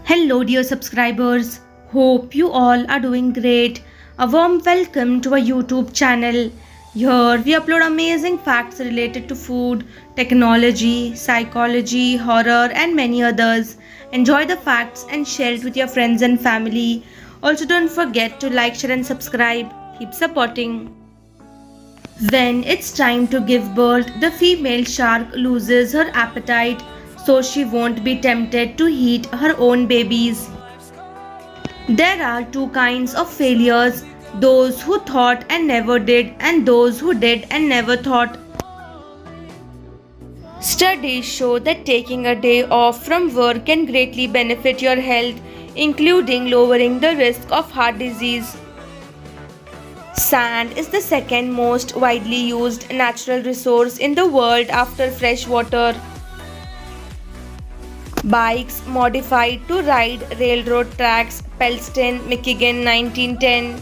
Hello, dear subscribers. Hope you all are doing great. A warm welcome to our YouTube channel. Here we upload amazing facts related to food, technology, psychology, horror, and many others. Enjoy the facts and share it with your friends and family. Also, don't forget to like, share, and subscribe. Keep supporting. When it's time to give birth, the female shark loses her appetite so she won't be tempted to eat her own babies. There are two kinds of failures, those who thought and never did, and those who did and never thought. Studies show that taking a day off from work can greatly benefit your health, including lowering the risk of heart disease. Sand is the second most widely used natural resource in the world after fresh water. Bikes modified to ride railroad tracks, Pelston, Michigan, 1910.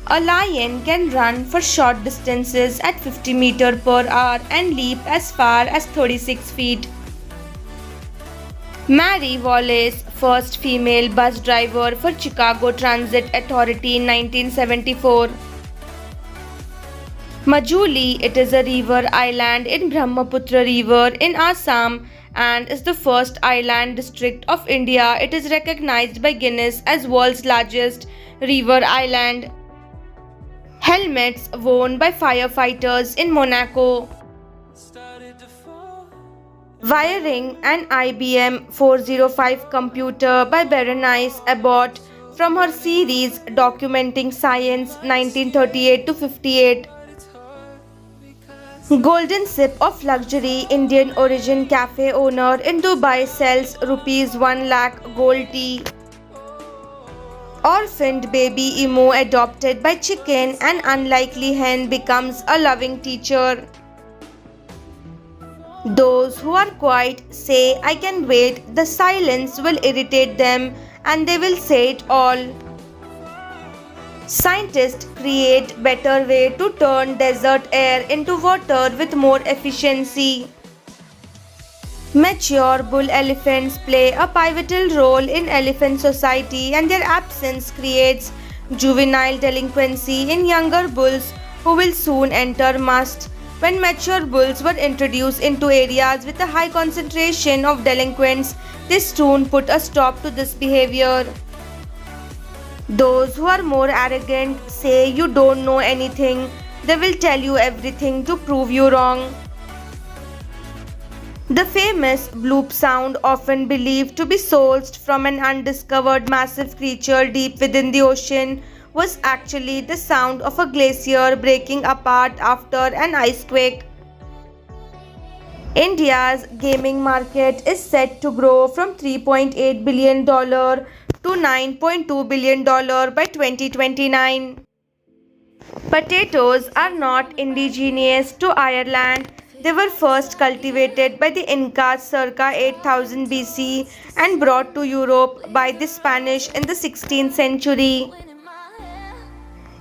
A lion can run for short distances at 50 meters per hour and leap as far as 36 feet. Mary Wallace, first female bus driver for Chicago Transit Authority in 1974. Majuli, it is a river island in Brahmaputra River in Assam and is the first island district of India. It is recognized by Guinness as world's largest river island. Helmets worn by firefighters in Monaco. Wiring an IBM 405 computer by Berenice Abbott from her series documenting science 1938 to 58. Golden sip of luxury Indian origin cafe owner in Dubai sells rupees 1 lakh gold tea. Orphaned baby emu adopted by chicken and unlikely hen becomes a loving teacher. Those who are quiet say I can wait, the silence will irritate them and they will say it all. Scientists create better way to turn desert air into water with more efficiency. Mature bull elephants play a pivotal role in elephant society and their absence creates juvenile delinquency in younger bulls who will soon enter must. When mature bulls were introduced into areas with a high concentration of delinquents, this soon put a stop to this behavior. Those who are more arrogant say you don't know anything. They will tell you everything to prove you wrong. The famous bloop sound, often believed to be sourced from an undiscovered massive creature deep within the ocean, was actually the sound of a glacier breaking apart after an ice quake. India's gaming market is set to grow from $3.8 billion to $9.2 billion by 2029. Potatoes are not indigenous to Ireland. They were first cultivated by the Incas circa 8000 BC and brought to Europe by the Spanish in the 16th century.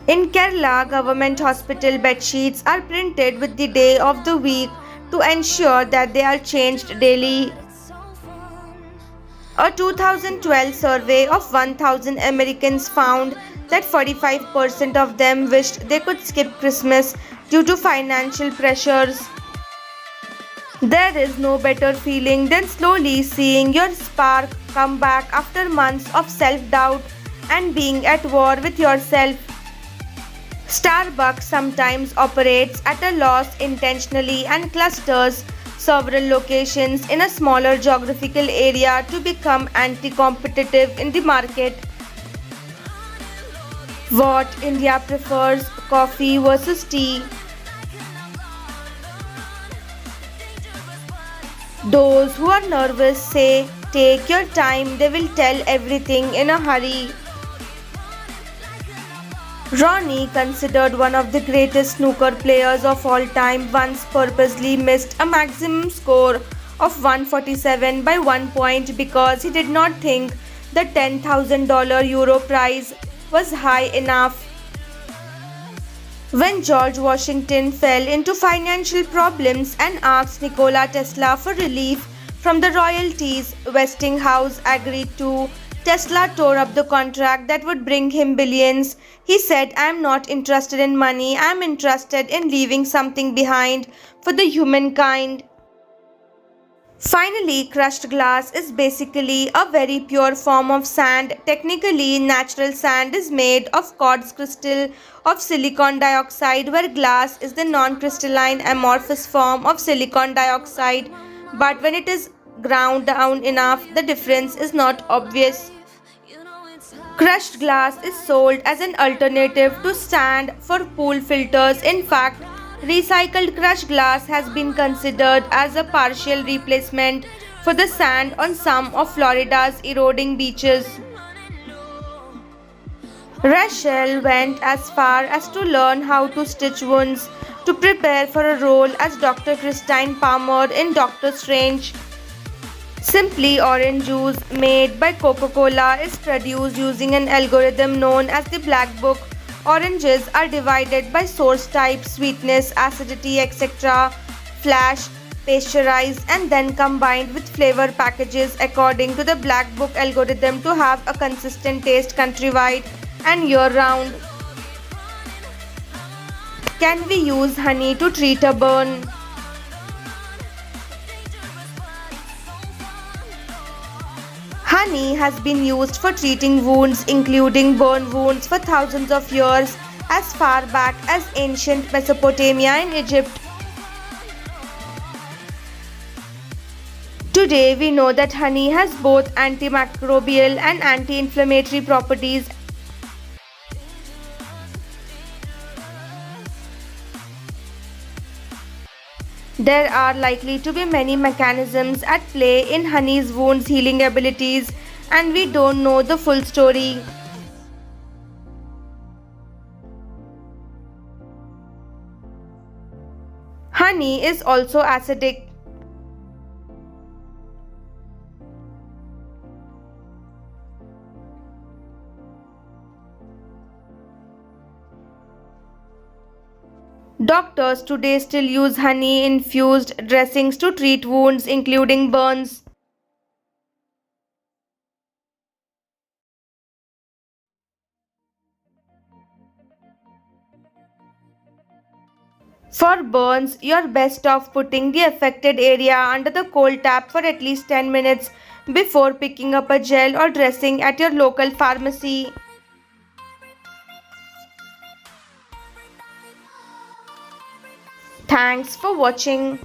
In Kerala, government hospital bedsheets are printed with the day of the week to ensure that they are changed daily. A 2012 survey of 1000 Americans found that 45% of them wished they could skip Christmas due to financial pressures. There is no better feeling than slowly seeing your spark come back after months of self-doubt and being at war with yourself. Starbucks sometimes operates at a loss intentionally and clusters several locations in a smaller geographical area to become anti-competitive in the market. What India prefers, coffee versus tea. Those who are nervous say, take your time, they will tell everything in a hurry. Ronnie, considered one of the greatest snooker players of all time, once purposely missed a maximum score of 147 by 1 point because he did not think the $10,000 Euro prize was high enough. When George Washington fell into financial problems and asked Nikola Tesla for relief from the royalties Westinghouse agreed to. Tesla tore up the contract that would bring him billions. He said, I am not interested in money, I am interested in leaving something behind for the humankind. Finally, crushed glass is basically a very pure form of sand. Technically, natural sand is made of quartz crystal of silicon dioxide, where glass is the non-crystalline amorphous form of silicon dioxide. But when it is ground down enough, the difference is not obvious. Crushed glass is sold as an alternative to sand for pool filters. In fact, recycled crushed glass has been considered as a partial replacement for the sand on some of Florida's eroding beaches. Rachel went as far as to learn how to stitch wounds to prepare for a role as Dr. Christine Palmer in Doctor Strange. Simply orange juice made by Coca-Cola is produced using an algorithm known as the Black Book. Oranges are divided by source type, sweetness, acidity, etc., flash, pasteurized, and then combined with flavor packages according to the Black Book algorithm to have a consistent taste countrywide and year-round. Can we use honey to treat a burn? Honey has been used for treating wounds, including burn wounds, for thousands of years, as far back as ancient Mesopotamia and Egypt. Today, we know that honey has both antimicrobial and anti-inflammatory properties. There are likely to be many mechanisms at play in honey's wounds healing abilities, and we don't know the full story. Honey is also acidic. Doctors today still use honey infused dressings to treat wounds, including burns. For burns, you're best off putting the affected area under the cold tap for at least 10 minutes before picking up a gel or dressing at your local pharmacy. Thanks for watching.